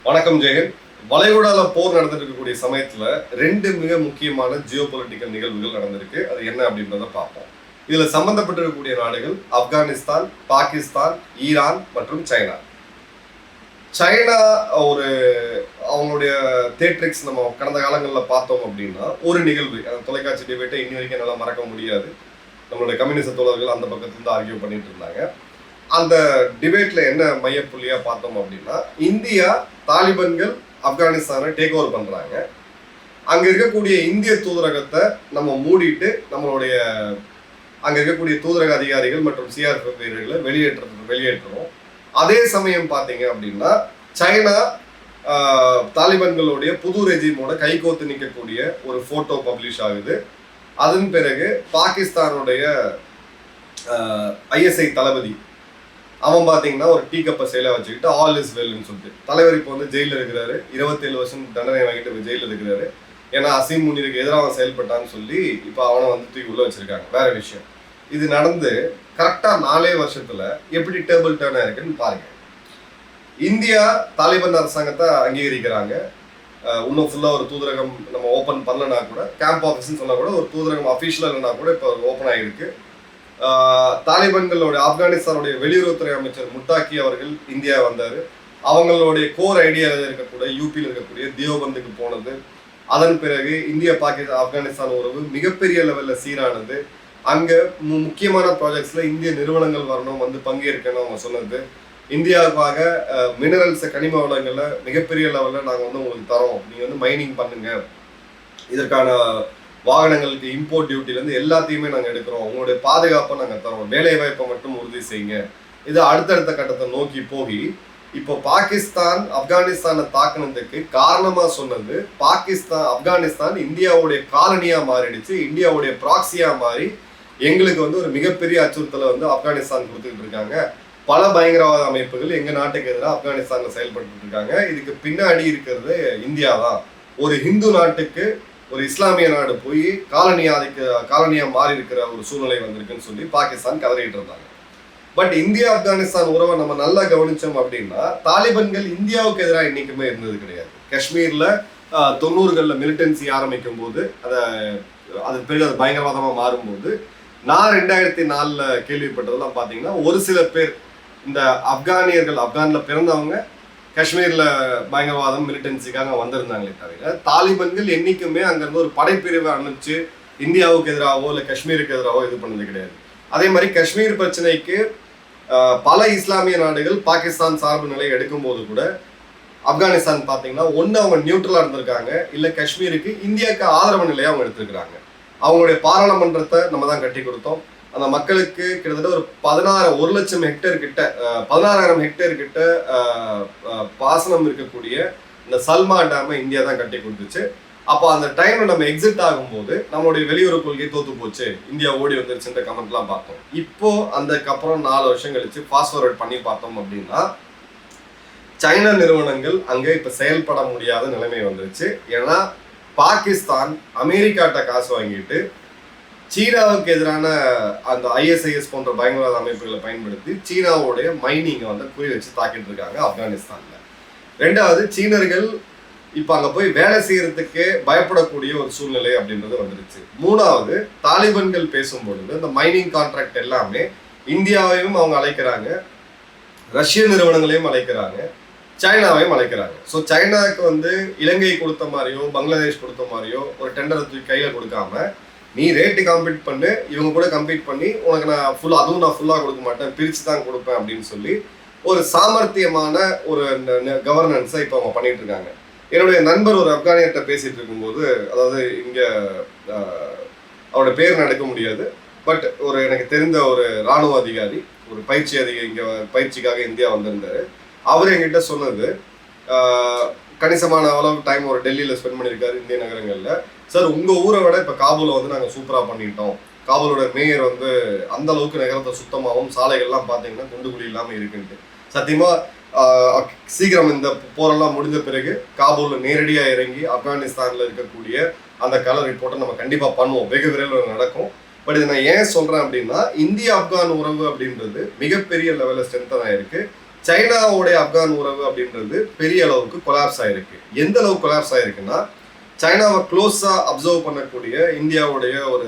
வணக்கம் ஜெயன். வளைகுடால போர் நடந்துட்டு இருக்கக்கூடிய சமயத்துல ரெண்டு மிக முக்கியமான ஜியோ பொலிட்டிக்கல் நிகழ்வுகள் நடந்திருக்கு. அது என்ன அப்படின்றத பார்ப்போம். இதுல சம்பந்தப்பட்டிருக்கக்கூடிய நாடுகள் ஆப்கானிஸ்தான், பாகிஸ்தான், ஈரான் மற்றும் சைனா. சைனா ஒரு அவங்களுடைய தேட்ரிக்ஸ் நம்ம கடந்த காலங்களில் பார்த்தோம் அப்படின்னா ஒரு நிகழ்வு, அந்த தொலைக்காட்சி டிபேட்டை இன்னி வரைக்கும் என்னால் மறக்க முடியாது. நம்மளுடைய கம்யூனிஸ்ட தோழர்கள் அந்த பக்கத்துலேருந்து ஆர்கியூ பண்ணிட்டு இருந்தாங்க. அந்த டிபேட்ல என்ன மையப்புள்ளியா பார்த்தோம் அப்படின்னா, இந்தியா தாலிபன்கள் ஆப்கானிஸ்தானை டேக் ஓவர் பண்றாங்க. அங்க இருக்கக்கூடிய இந்திய தூதரகத்தை நம்ம மூடிட்டு நம்மளுடைய அங்க இருக்கக்கூடிய தூதரக அதிகாரிகள் மற்றும் சிஆர்பிஎஃப் வீரர்களை வெளியேற்றுறோம். அதே சமயம் பார்த்தீங்க அப்படின்னா சைனா தாலிபன்களுடைய புது ரெஜிமோட கைகோத்து நிற்கக்கூடிய ஒரு போட்டோ பப்ளிஷ் ஆகுது. அதன் பிறகு பாகிஸ்தானுடைய ஐஎஸ்ஐ தளபதி அவன் பார்த்தீங்கன்னா ஒரு டீ கப்பை செயலாக வச்சுக்கிட்டு ஆல் இஸ் வெல்னு சொல்லிட்டு, தலைவர் இப்போ வந்து ஜெயிலில் இருக்கிறாரு, 27 வருஷம் தண்டனை வாங்கிட்டு ஜெயிலில் இருக்கிறாரு. ஏன்னா அசீம் முனிருக்கு எதிராக அவன் செயல்பட்டான்னு சொல்லி இப்போ அவனை வந்து தூக்கி உள்ள வச்சிருக்காங்க. வேற விஷயம். இது நடந்து கரெக்டாக 4 வருஷத்துல எப்படி டேபிள் டர்ன் ஆயிருக்குன்னு பாருங்க. இந்தியா தாலிபான் அரசாங்கத்தை அங்கீகரிக்கிறாங்க. இன்னும் ஃபுல்லாக ஒரு தூதரகம் நம்ம ஓப்பன் பண்ணலனா கூட, கேம்ப் ஆஃபீஸ்ன்னு சொன்னா கூட, ஒரு தூதரகம் அஃபீஷியலாக இல்லைனா கூட இப்போ ஓப்பன் ஆகிருக்கு. தாலிபான்களுடைய ஆப்கானிஸ்தானுடைய வெளியுறவுத்துறை அமைச்சர் முட்டாக்கி அவர்கள் இந்தியா வந்தார். அவங்களுடைய கோர் ஐடியாவில் இருக்கக்கூடிய யூபியில் இருக்கக்கூடிய தியோபந்துக்கு போனது. அதன் பிறகு இந்தியா பாகிஸ்தான் ஆப்கானிஸ்தான் உறவு மிகப்பெரிய லெவலில் சீரானது. அங்கே முக்கியமான ப்ராஜெக்ட்ஸில் இந்திய நிறுவனங்கள் வரணும், வந்து பங்கேற்கணும் அவங்க சொன்னது. இந்தியாவுக்காக மினரல்ஸ் கனிம வளங்களில் மிகப்பெரிய லெவலில் நாங்கள் வந்து உங்களுக்கு தரோம், நீங்கள் வந்து மைனிங் பண்ணுங்க, இதற்கான வாகனங்களுக்கு இம்போர்ட் டியூட்டிலேருந்து எல்லாத்தையுமே நாங்கள் எடுக்கிறோம், உங்களுடைய பாதுகாப்பை நாங்கள் தரோம், வேலை வாய்ப்பை மட்டும் உறுதி செய்யுங்க. இது அடுத்தடுத்த கட்டத்தை நோக்கி போய் இப்போ பாகிஸ்தான் ஆப்கானிஸ்தானை தாக்குனதுக்கு காரணமாக சொன்னது ஆப்கானிஸ்தான் இந்தியாவுடைய காலனியாக மாறிடுச்சு, இந்தியாவுடைய ப்ராக்சியாக மாறி எங்களுக்கு வந்து ஒரு மிகப்பெரிய அச்சுறுத்தலை வந்து ஆப்கானிஸ்தான் கொடுத்துக்கிட்டு இருக்காங்க. பல பயங்கரவாத அமைப்புகள் எங்கள் நாட்டுக்கு எதிராக ஆப்கானிஸ்தானில் செயல்பட்டு இருக்காங்க. இதுக்கு பின்னாடி இருக்கிறது இந்தியா தான். ஒரு ஹிந்து நாட்டுக்கு ஒரு இஸ்லாமிய நாடு போய் காலனியா மாறி இருக்கிற ஒரு சூழ்நிலை வந்திருக்குன்னு சொல்லி பாகிஸ்தான் கதறிட்டு இருந்தாங்க. பட் இந்தியா ஆப்கானிஸ்தான் உறவை நம்ம நல்லா கவனிச்சோம் அப்படின்னா, தாலிபன்கள் இந்தியாவுக்கு எதிராக இன்னைக்குமே இருந்தது கிடையாது. காஷ்மீர்ல 90களில் மிலிட்டன்சி ஆரம்பிக்கும் போது அதன் பிறகு அது பயங்கரவாதமா மாறும்போது, நான் 2004 கேள்விப்பட்டதெல்லாம் பார்த்தீங்கன்னா ஒரு சில பேர் இந்த ஆப்கான்ல பிறந்தவங்க காஷ்மீர்ல பயங்கரவாதம் மிலிட்டன்சிக்காக வந்திருந்தாங்களே தவிர, தாலிபன்கள் என்னைக்குமே அங்கிருந்து ஒரு படைப்பிரிவை அனுப்பிச்சு இந்தியாவுக்கு எதிராகவோ இல்லை காஷ்மீருக்கு எதிராகவோ இது பண்ணது கிடையாது. அதே மாதிரி காஷ்மீர் பிரச்சனைக்கு பல இஸ்லாமிய நாடுகள் பாகிஸ்தான் சார்பு நிலை எடுக்கும் போது கூட ஆப்கானிஸ்தான் பார்த்தீங்கன்னா ஒன்று அவங்க நியூட்ரலா இருந்திருக்காங்க, இல்லை காஷ்மீருக்கு இந்தியாவுக்கு ஆதரவு நிலையை அவங்க எடுத்திருக்கிறாங்க. அவங்களுடைய பாராளுமன்றத்தை நம்ம தான் கட்டி கொடுத்தோம். அந்த மக்களுக்கு கிட்டத்தட்ட ஒரு 1,00,000 ஹெக்டேர் கிட்ட 16,000 ஹெக்டேர் கிட்ட பாசனம் இருக்கக்கூடிய இந்த சல்மா டேமை இந்தியா தான் கட்டி கொடுத்துச்சு. அப்போ அந்த டைம்ல நம்ம எக்ஸிட் ஆகும்போது நம்மளுடைய வெளியுறவு கொள்கை தோத்து போச்சு, இந்தியா ஓடி வந்துருச்சுன்ற கமெண்ட்லாம் பார்த்தோம். இப்போ அதுக்கப்புறம் 4 வருஷம் கழிச்சு ஃபாஸ்ட் ஃபார்வர்ட் பண்ணி பார்த்தோம் அப்படின்னா, சைனா நிறுவனங்கள் அங்கே இப்போ செயல்பட முடியாத நிலைமை வந்துருச்சு. ஏன்னா பாகிஸ்தான் அமெரிக்காட்ட காசு வாங்கிட்டு சீனாவுக்கு எதிரான அந்த ஐஎஸ்ஐஎஸ் போன்ற பயங்கரவாத அமைப்புகளை பயன்படுத்தி சீனாவுடைய மைனிங்கை வந்து குறி வச்சு தாக்கிட்டு இருக்காங்க ஆப்கானிஸ்தான்ல. 2வது, சீனர்கள் இப்போ அங்கே போய் வேலை செய்யறதுக்கு பயப்படக்கூடிய ஒரு சூழ்நிலை அப்படின்றது வந்துருச்சு. 3வது, தாலிபன்கள் பேசும்பொழுது இந்த மைனிங் கான்ட்ராக்ட் எல்லாமே இந்தியாவையும் அவங்க அழைக்கிறாங்க, ரஷ்ய நிறுவனங்களையும் அழைக்கிறாங்க, சைனாவையும் அழைக்கிறாங்க. ஸோ சைனாவுக்கு வந்து இலங்கை கொடுத்த மாதிரியோ பங்களாதேஷ் கொடுத்த மாதிரியோ ஒரு டெண்டரை தூக்கி கையில் கொடுக்காம, நீ ரேட்டு கம்பீட் பண்ணு, இவங்க கூட கம்பீட் பண்ணி உனக்கு நான் ஃபுல்லாக கொடுக்க மாட்டேன், பிரித்து தான் கொடுப்பேன் அப்படின்னு சொல்லி ஒரு சாமர்த்தியமான ஒரு கவர்னன்ஸை இப்போ அவங்க பண்ணிட்டு இருக்காங்க. என்னுடைய நண்பர் ஒரு ஆப்கானியர்கிட்ட பேசிட்டு இருக்கும்போது, அதாவது இங்கே அவரோட பேர் நடக்க முடியாது, பட் ஒரு எனக்கு தெரிந்த ஒரு இராணுவ அதிகாரி, ஒரு இங்கே பயிற்சிக்காக இந்தியா வந்திருந்தாரு. அவர் என்கிட்ட சொன்னது, கணிசமான அளவு டைம் ஒரு டெல்லியில் ஸ்பெண்ட் பண்ணியிருக்காரு இந்திய நகரங்களில். சார், உங்கள் ஊரை விட இப்போ காபூலை வந்து நாங்கள் சூப்பராக பண்ணிட்டோம், காபூலோட மேயர் வந்து அந்த அளவுக்கு நகரத்தை சுத்தமாகவும் சாலைகள்லாம் பார்த்தீங்கன்னா குண்டு குழி இல்லாமல் இருக்குன்ட்டு. சத்தியமாக சீக்கிரம் இந்த போரெல்லாம் முடிஞ்ச பிறகு காபூலில் நேரடியாக இறங்கி ஆப்கானிஸ்தானில் இருக்கக்கூடிய அந்த கலர் ரிப்போர்ட்டை நம்ம கண்டிப்பாக பண்ணுவோம், வெகு விரைவில் நடக்கும். பட் இதை நான் ஏன் சொல்கிறேன் அப்படின்னா, இந்திய ஆப்கான் உறவு அப்படின்றது மிகப்பெரிய லெவலில் ஸ்ட்ரென்த்தன் ஆயிருக்கு. சைனாவுடைய ஆப்கான் உறவு அப்படின்றது பெரிய அளவுக்கு கொலாப்ஸ் ஆயிருக்கு. எந்த அளவுக்கு கொலாப்ஸ் ஆயிருக்குன்னா, சைனாவை க்ளோஸா அப்சர்வ் பண்ணக்கூடிய இந்தியாவுடைய ஒரு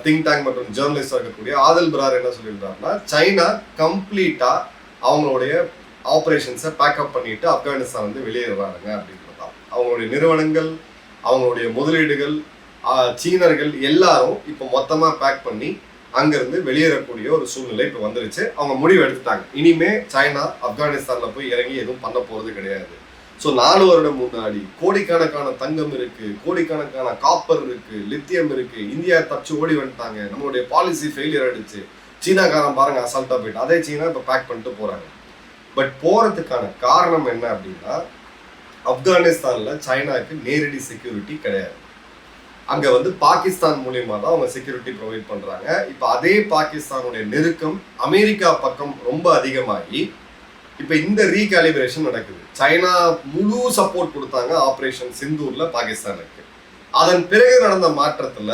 திங்க் டேங்க் மற்றும் ஜேர்னலிஸ்ட் இருக்கக்கூடிய ஆதல் பிரார் என்ன சொல்லியிருந்தாருன்னா, சைனா கம்ப்ளீட்டா அவங்களுடைய ஆப்ரேஷன்ஸை பேக்கப் பண்ணிட்டு ஆப்கானிஸ்தான் வந்து வெளியேறாங்க அப்படின்றது தான். அவங்களுடைய நிறுவனங்கள், அவங்களுடைய முதலீடுகள், சீனர்கள் எல்லாரும் இப்போ மொத்தமா பேக் பண்ணி அங்கிருந்து வெளியேறக்கூடிய ஒரு சூழ்நிலை இப்போ வந்துருச்சு. அவங்க முடிவு எடுத்துட்டாங்க, இனிமே சைனா ஆப்கானிஸ்தான்ல போய் இறங்கி எதுவும் பண்ண போறது கிடையாது. ஸோ 4 வருடம் முன்னாடி கோடிக்கணக்கான தங்கம் இருக்கு, கோடிக்கணக்கான காப்பர் இருக்கு, லித்தியம் இருக்கு, இந்தியா தப்பிச்சு ஓடி வந்துட்டாங்க, நம்மளுடைய பாலிசி ஃபெயிலியர் ஆயிடுச்சு, சீனாக்காரன் பாருங்க அசால்ட்டா போயிட்டு, அதே சீனா இப்போ பேக் பண்ணிட்டு போறாங்க. பட் போறதுக்கான காரணம் என்ன அப்படின்னா, ஆப்கானிஸ்தான்ல சைனாக்கு நேரடி செக்யூரிட்டி கிடையாது. அங்க வந்து பாகிஸ்தான் மூலியமா தான் அவங்க செக்யூரிட்டி ப்ரொவைட் பண்றாங்க. இப்ப அதே பாகிஸ்தானுடைய நெருக்கம் அமெரிக்கா பக்கம் ரொம்ப அதிகமாகி இப்ப இந்த ரீகாலிபிரேஷன் நடக்குது. சைனா முழு சப்போர்ட் கொடுத்தாங்க ஆபரேஷன் சிந்தூர்ல பாகிஸ்தானுக்கு. அதன் பிறகு நடந்த மாற்றத்துல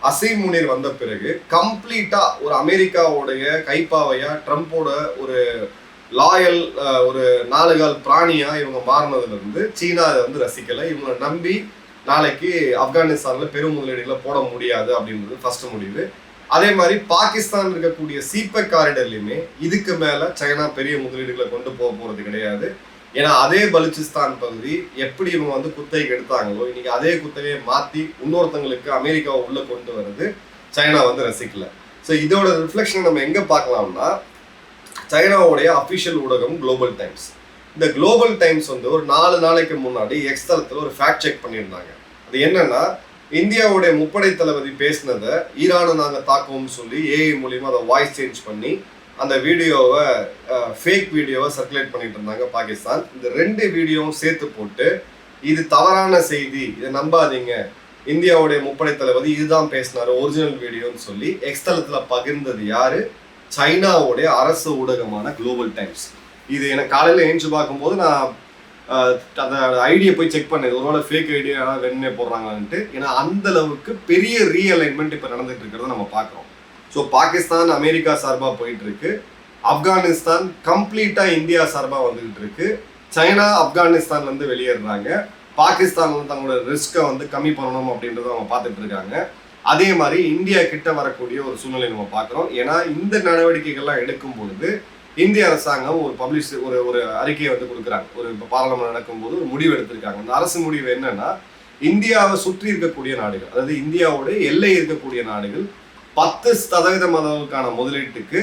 அசீம் முனீர் வந்த பிறகு கம்ப்ளீட்டா ஒரு அமெரிக்காவுடைய கைப்பாவையா, ட்ரம்போட ஒரு லாயல் ஒரு 4 கால் பிராணியா இவங்க மாறினதுல இருந்து சீனா அதை வந்து ரசிக்கல. இவங்களை நம்பி நாளைக்கு ஆப்கானிஸ்தான்ல பெரும் முதலீடுகளை போட முடியாது அப்படின்றது ஃபர்ஸ்ட் முடிவு. அதே மாதிரி பாகிஸ்தான் இருக்கக்கூடிய சீபெக் காரிடர்லையுமே இதுக்கு மேல சைனா பெரிய முதலீடுகளை கொண்டு போக போறது கிடையாது. ஏன்னா அதே பலுச்சிஸ்தான் பகுதி எப்படி இவங்க வந்து குத்தகைக்கு எடுத்தாங்களோ, இன்னைக்கு அதே குத்தகையை மாத்தி இன்னொருத்தங்களுக்கு அமெரிக்காவை உள்ள கொண்டு வர்றது சைனா வந்து ரசிக்கல. ஸோ இதோட ரிஃப்ளெக்ஷன் நம்ம எங்க பார்க்கலாம்னா, சைனாவுடைய அஃபிஷியல் ஊடகம் குளோபல் டைம்ஸ். இந்த குளோபல் டைம்ஸ் வந்து ஒரு 4 நாளைக்கு முன்னாடி எக்ஸ் தளத்தில் ஒரு ஃபேக்ட் செக் பண்ணியிருந்தாங்க. அது என்னன்னா, இந்தியாவுடைய முப்படை தளபதி பேசினதை ஈரானை நாங்கள் தாக்குவோம்னு சொல்லி ஏஐ மூலியமா அதை வாய்ஸ் சேஞ்ச் பண்ணி அந்த வீடியோவை ஃபேக் வீடியோவை சர்க்குலேட் பண்ணிட்டு இருந்தாங்க பாகிஸ்தான். இந்த 2 வீடியோவும் சேர்த்து போட்டு இது தவறான செய்தி, இதை நம்பாதீங்க, இந்தியாவுடைய முப்படை தளபதி இதுதான் பேசினாரு, ஒரிஜினல் வீடியோன்னு சொல்லி எக்ஸ் தளத்தில் பகிர்ந்தது யாரு? சைனாவுடைய அரசு ஊடகமான குளோபல் டைம்ஸ். இது எனக்கு காலையில் ஏஞ்சி பார்க்கும்போது நான் அந்த ஐடியை போய் செக் பண்ணேன், ஒருவேளை ஃபேக் ஐடியா வேணுமே போடுறாங்கன்ட்டு. ஏன்னா அந்த அளவுக்கு பெரிய ரீஅலைன்மெண்ட் இப்போ நடந்துட்டு இருக்கிறத நம்ம பார்க்குறோம். ஸோ பாகிஸ்தான் அமெரிக்கா சார்பாக போயிட்டு இருக்கு, ஆப்கானிஸ்தான் கம்ப்ளீட்டா இந்தியா சார்பாக வந்துகிட்டு இருக்கு, சைனா ஆப்கானிஸ்தான்ல இருந்து வெளியேறாங்க, பாகிஸ்தான் வந்து தங்களோட ரிஸ்கை வந்து கம்மி பண்ணணும் அப்படின்றத அவங்க பார்த்துட்டு இருக்காங்க. அதே மாதிரி இந்தியா கிட்ட வரக்கூடிய ஒரு சூழ்நிலை நம்ம பார்க்குறோம். ஏன்னா இந்த நடவடிக்கைகள்லாம் எடுக்கும் பொழுது இந்திய அரசாங்கம் ஒரு அறிக்கையை வந்து கொடுக்குறாங்க. ஒரு பாராளுமன்றம் நடக்கும்போது ஒரு முடிவு எடுத்திருக்காங்க. அந்த அரசு முடிவு என்னன்னா, இந்தியாவை சுற்றி இருக்கக்கூடிய நாடுகள், அதாவது இந்தியாவுடைய எல்லை இருக்கக்கூடிய நாடுகள் 10% அளவுக்கான முதலீட்டுக்கு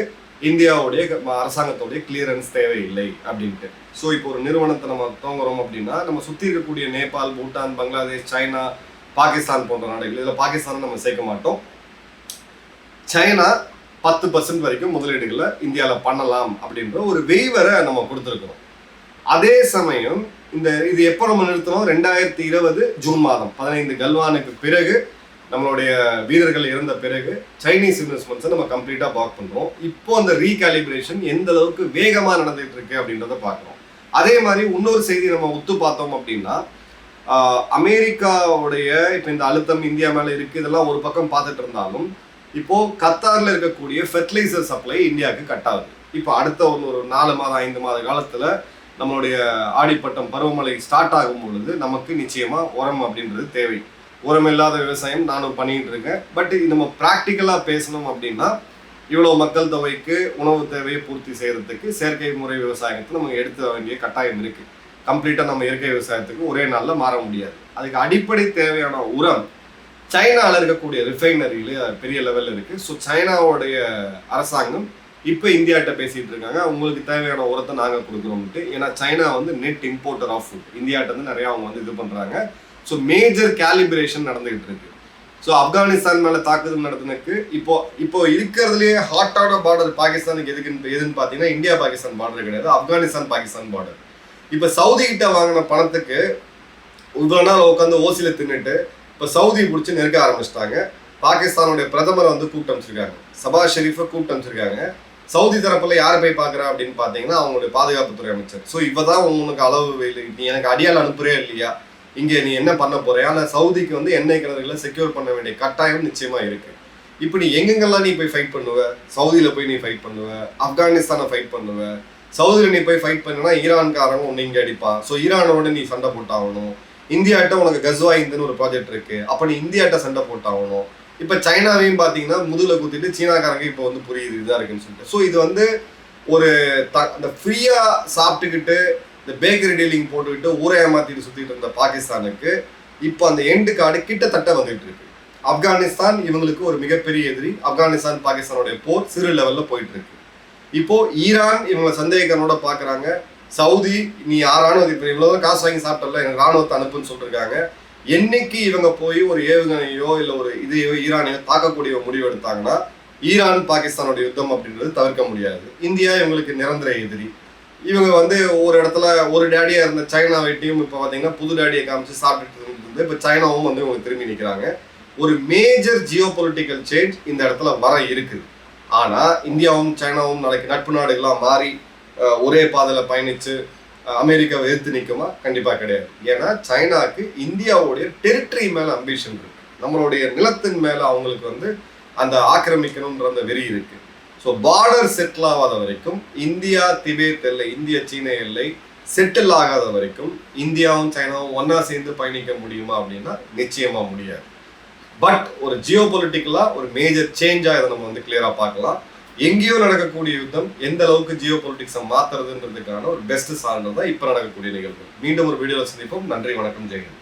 இந்தியாவுடைய அரசாங்கத்தோடைய கிளியரன்ஸ் தேவையில்லை அப்படின்ட்டு. ஸோ இப்போ ஒரு நிறுவனத்தை நம்ம துவங்குறோம் அப்படின்னா, நம்ம சுற்றி இருக்கக்கூடிய நேபாள், பூட்டான், பங்களாதேஷ், சைனா, பாகிஸ்தான் போன்ற நாடுகள், இதில் பாகிஸ்தான் நம்ம சேர்க்க மாட்டோம், சைனா 10% வரைக்கும் முதலீடுகளை இந்தியாவில் பண்ணலாம் அப்படின்ற ஒரு வெய்வரை நம்ம கொடுத்துருக்கிறோம். அதே சமயம் இது எப்போ நம்ம நிறுத்தணும்? 2020 ஜூன் மாதம் 15 கல்வானுக்கு பிறகு, நம்மளுடைய வீரர்கள் இறந்த பிறகு சைனீஸ் இன்வெஸ்ட்மெண்ட்ஸை நம்ம கம்ப்ளீட்டாக பிளாக் பண்ணுறோம். இப்போ அந்த ரீகாலிபிரேஷன் எந்த அளவுக்கு வேகமாக நடந்துட்டு இருக்கு அப்படின்றத பார்க்குறோம். அதே மாதிரி இன்னொரு செய்தி நம்ம ஒத்து பார்த்தோம் அப்படின்னா, அமெரிக்காவுடைய இப்போ இந்த அழுத்தம் இந்தியா மேலே இருக்குது, இதெல்லாம் ஒரு பக்கம் பார்த்துட்டு இருந்தாலும் இப்போ கத்தார்ல இருக்கக்கூடிய ஃபெர்டிலைசர் சப்ளை இந்தியாவுக்கு கட் ஆகுது. இப்போ அடுத்த ஒரு 4 மாதம் 5 மாத காலத்துல நம்மளுடைய ஆடிப்பட்டம் பருவமழை ஸ்டார்ட் ஆகும் பொழுது நமக்கு நிச்சயமா உரம் அப்படின்றது தேவை. உரம் இல்லாத விவசாயம் நானும் பண்ணிட்டு இருக்கேன். பட் நம்ம ப்ராக்டிக்கலா பேசணும் அப்படின்னா, இவ்வளவு மக்கள் தொகைக்கு உணவு தேவையை பூர்த்தி செய்யறதுக்கு செயற்கை முறை விவசாயத்தை நம்ம எடுத்து வேண்டிய கட்டாயம் இருக்கு. கம்ப்ளீட்டா நம்ம இயற்கை விவசாயத்துக்கு ஒரே நாள்ல மாற முடியாது. அதுக்கு அடிப்படை தேவையான உரம் சைனாவில் இருக்கக்கூடிய ரிஃபைனரியில பெரிய லெவலில் இருக்கு. ஸோ சைனாவுடைய அரசாங்கம் இப்போ இந்தியாட்ட பேசிட்டு இருக்காங்க, உங்களுக்கு தேவையான உரத்தை நாங்கள் கொடுக்குறோம்ட்டு. ஏன்னா சைனா வந்து நெட் இம்போர்ட்டர் ஆஃப் ஃபுட், இந்தியாட்ட வந்து நிறையா அவங்க வந்து இது பண்ணுறாங்க. ஸோ மேஜர் கேலிபிரேஷன் நடந்துகிட்டு இருக்கு. ஸோ ஆப்கானிஸ்தான் மேலே தாக்குதல் நடத்தினதுக்கு இப்போ இருக்கிறதுலேயே ஹாட்டான பார்டர் பாகிஸ்தானுக்கு எதுன்னு பார்த்தீங்கன்னா, இந்தியா பாகிஸ்தான் பார்டர் கிடையாது, ஆப்கானிஸ்தான் பாகிஸ்தான் பார்டர். இப்போ சவுதி கிட்ட வாங்கின பணத்துக்கு இவ்வளோ நாள் உட்காந்து ஓசியில் தின்னுட்டு இப்போ சவுதி பிடிச்சி நெருக்க ஆரம்பிச்சிட்டாங்க. பாகிஸ்தானுடைய பிரதமரை வந்து கூப்பிட்டு அமைச்சிருக்காங்க, சபாஸ் ஷெரீஃபை கூப்பிட்டு அமைச்சிருக்காங்க. சவுதி தரப்புல யாரை போய் பார்க்குறா அப்படின்னு பார்த்தீங்கன்னா, அவங்களுடைய பாதுகாப்புத்துறை அமைச்சர். ஸோ இவதான் உனக்கு அளவு வெயில், நீ எனக்கு அடியால் அனுப்புறே இல்லையா, இங்கே நீ என்ன பண்ண போறியா? ஆனால் சவுதிக்கு வந்து எண்ணெய் கிணறுகளை செக்யூர் பண்ண வேண்டிய கட்டாயம் நிச்சயமா இருக்கு. இப்போ நீ எங்கெங்கெல்லாம் நீ போய் ஃபைட் பண்ணுவ? சவுதியில போய் நீ ஃபைட் பண்ணுவ, ஆப்கானிஸ்தானை ஃபைட் பண்ணுவ, சவுதியில் நீ போய் ஃபைட் பண்ணினா ஈரான்காரங்க உன்னை இங்கே அடிப்பான். ஸோ ஈரானோட நீ சண்டை போட்டாகணும். இந்தியாட்ட உனக்கு கஸ்வா இந்துன்னு ஒரு ப்ராஜெக்ட் இருக்கு, அப்போ நீ இந்தியாட்ட சண்டை போட்டாகணும். இப்போ சைனாவையும் பார்த்தீங்கன்னா முதுகுல குத்திட்டு சீனாக்காரங்க இப்போ வந்து புரியுது இதாக இருக்குன்னு சொல்லிட்டு. ஸோ இது வந்து ஒரு இந்த ஃப்ரீயாக சாப்பிட்டுக்கிட்டு இந்த பேக்கரி டீலிங் போட்டுக்கிட்டு ஊரை ஏமாத்திட்டு சுற்றிட்டு இருந்த பாகிஸ்தானுக்கு இப்போ அந்த எண்டு கார்டு கிட்டத்தட்ட வந்துட்டு இருக்கு. ஆப்கானிஸ்தான் இவங்களுக்கு ஒரு மிகப்பெரிய எதிரி. ஆப்கானிஸ்தான் பாகிஸ்தானுடைய போர் சிறு லெவலில் போயிட்டு இருக்கு. இப்போ ஈரான் இவங்களை சந்தேகனோட பார்க்குறாங்க. சவுதி நீ ராணுவத்தை இப்போ இவ்வளோதான் காசு வாங்கி சாப்பிட்டல எனக்கு ராணுவத்தை அனுப்புன்னு சொல்லிருக்காங்க. என்னைக்கு இவங்க போய் ஒரு ஏவுகணையோ இல்லை ஒரு இதையோ ஈரானையோ தாக்கக்கூடிய முடிவு எடுத்தாங்கன்னா ஈரான் பாகிஸ்தானுடைய யுத்தம் அப்படின்றது தவிர்க்க முடியாது. இந்தியா இவங்களுக்கு நிரந்தர எதிரி. இவங்க வந்து ஒரு இடத்துல ஒரு டேடியாக இருந்த சைனாவைட்டையும் இப்போ பார்த்தீங்கன்னா புது டேடியை காமிச்சு சாப்பிட்டுட்டு இருந்து இப்போ சைனாவும் வந்து இவங்க திரும்பி நிற்கிறாங்க. ஒரு மேஜர் ஜியோ பொலிட்டிக்கல் சேஞ்ச் இந்த இடத்துல வர இருக்குது. ஆனால் இந்தியாவும் சைனாவும் நாளைக்கு நட்பு நாடுகளாக மாறி ஒரே பாதையில் பயணித்து அமெரிக்காவை எதிர்த்து நிற்குமா? கண்டிப்பாக கிடையாது. ஏன்னா சைனாவுக்கு இந்தியாவுடைய டெரிட்டரி மேலே அம்பிஷன் இருக்கு. நம்மளுடைய நிலத்தின் மேலே அவங்களுக்கு வந்து அந்த ஆக்கிரமிக்கணுன்ற அந்த வெறி இருக்கு. ஸோ பார்டர் செட்டில் ஆகாத வரைக்கும் இந்தியா திபேத் எல்லை, இந்திய சீன எல்லை செட்டில் ஆகாத வரைக்கும் இந்தியாவும் சைனாவும் ஒன்னா சேர்ந்து பயணிக்க முடியுமா அப்படின்னா நிச்சயமா முடியாது. பட் ஒரு ஜியோ பொலிட்டிக்கலா ஒரு மேஜர் சேஞ்சா இதை நம்ம வந்து கிளியரா பார்க்கலாம். எங்கேயோ நடக்கக்கூடிய யுத்தம் எந்த அளவுக்கு ஜியோ பொலிட்டிக்ஸை மாத்துறதுன்றதுக்கான ஒரு பெஸ்ட் சான்று தான் இப்ப நடக்கக்கூடிய நிகழ்வு. மீண்டும் ஒரு வீடியோவில் சந்திப்போம். நன்றி, வணக்கம், ஜெயஹிந்த்.